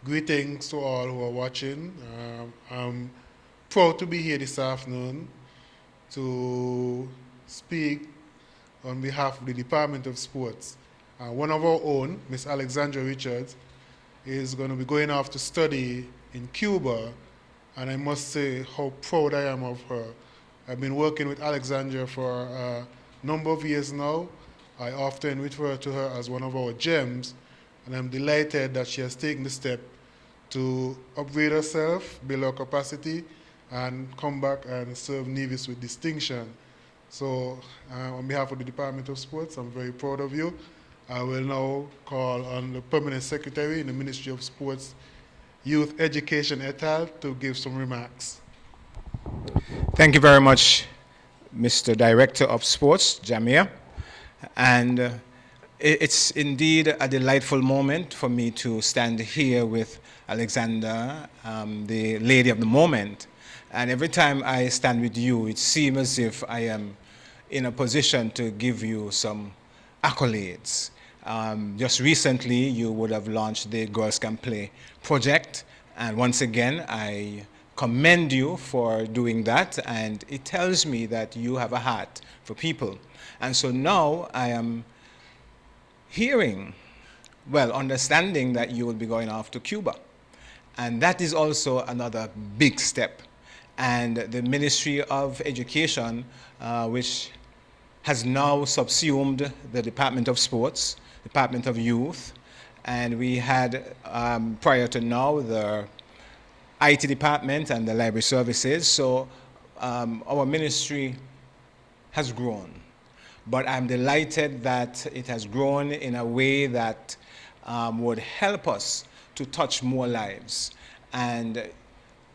Greetings to all who are watching. I'm proud to be here this afternoon to speak on behalf of the Department of Sports. One of our own, Miss Alexandra Richards, is going to be going off to study in Cuba, and I must say how proud I am of her. I've been working with Alexandra for a number of years now. I often refer to her as one of our gems, and I'm delighted that she has taken the step to upgrade herself, build her capacity, and come back and serve Nevis with distinction. So, on behalf of the Department of Sports, I'm very proud of you. I will now call on the Permanent Secretary in the Ministry of Sports, Youth Education et al. To give some remarks. Thank you very much, Mr. Director of Sports, Jamia. And it's indeed a delightful moment for me to stand here with Alexander, the lady of the moment. And every time I stand with you, it seems as if I am in a position to give you some accolades. Just recently, you would have launched the Girls Can Play project. And once again, I commend you for doing that. And it tells me that you have a heart for people. And so now I am understanding that you will be going off to Cuba. And that is also another big step. And the Ministry of Education, which has now subsumed the Department of Sports, Department of Youth, and we had, prior to now, the IT department and the library services. So our ministry has grown. But I'm delighted that it has grown in a way that would help us to touch more lives. And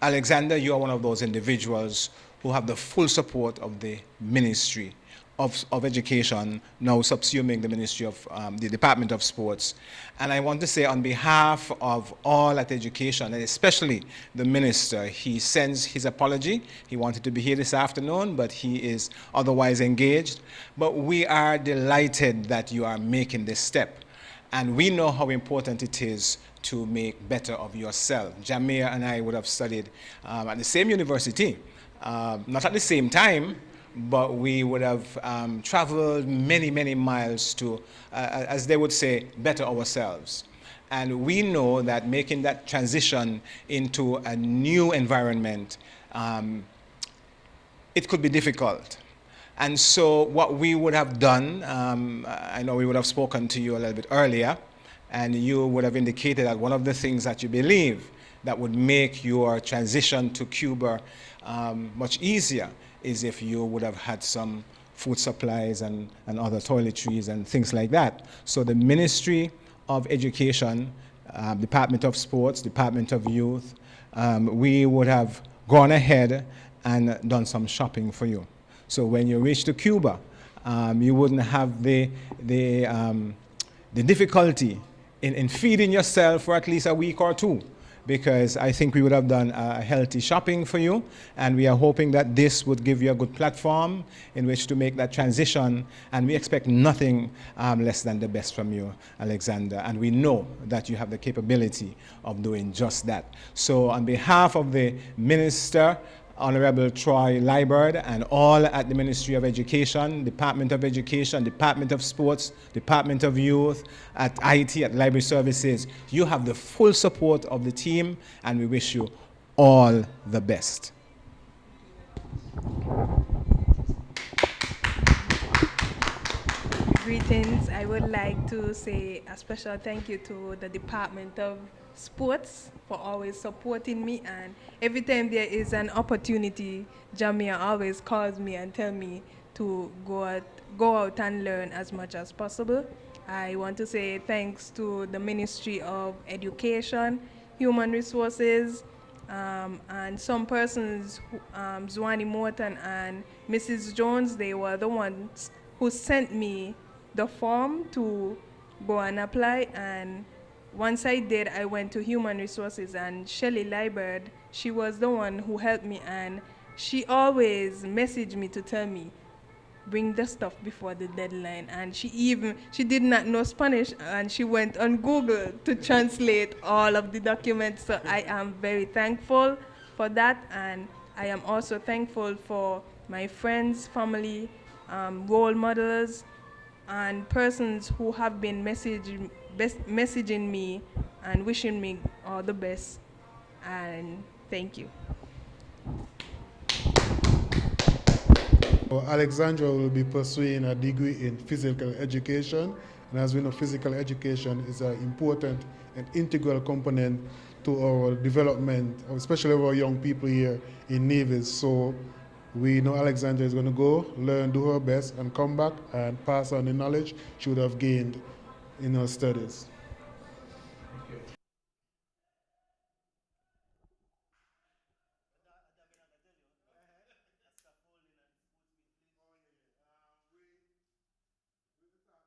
Alexander, you are one of those individuals who have the full support of the Ministry of Education, now subsuming the Ministry of the Department of Sports. And I want to say on behalf of all at Education, and especially the Minister, he sends his apology. He wanted to be here this afternoon, but he is otherwise engaged. But we are delighted that you are making this step. And we know how important it is to make better of yourself. Jamia and I would have studied at the same university, not at the same time, but we would have traveled many, many miles to, as they would say, better ourselves. And we know that making that transition into a new environment, it could be difficult. And so what we would have done, I know we would have spoken to you a little bit earlier, and you would have indicated that one of the things that you believe that would make your transition to Cuba much easier is if you would have had some food supplies and other toiletries and things like that. So the Ministry of Education, Department of Sports, Department of Youth, we would have gone ahead and done some shopping for you. So when you reach to Cuba, you wouldn't have the difficulty in feeding yourself for at least a week or two, because I think we would have done a healthy shopping for you, and we are hoping that this would give you a good platform in which to make that transition, and we expect nothing less than the best from you, Alexander, and we know that you have the capability of doing just that. So on behalf of the Minister, Honorable Troy Liburd, and all at the Ministry of Education, Department of Education, Department of Sports, Department of Youth, at IT, at Library Services, you have the full support of the team, and we wish you all the best. Greetings. I would like to say a special thank you to the Department of Sports for always supporting me, and every time there is an opportunity, Jamia always calls me and tell me to go out and learn as much as possible. I want to say thanks to the Ministry of Education, Human Resources, and some persons, Zwani Morton and Mrs. Jones, they were the ones who sent me the form to go and apply. And once I did, I went to Human Resources, and Shelley Liburd, she was the one who helped me, and she always messaged me to tell me, bring the stuff before the deadline. And she did not know Spanish, and she went on Google to translate all of the documents. So I am very thankful for that, and I am also thankful for my friends, family, role models, and persons who have been messaging me and wishing me all the best. And thank you. Alexandra will be pursuing a degree in physical education, and as we know, physical education is an important and integral component to our development, especially our young people here in Nevis. So we know Alexandra is going to go, learn, do her best, and come back and pass on the knowledge she would have gained in her studies.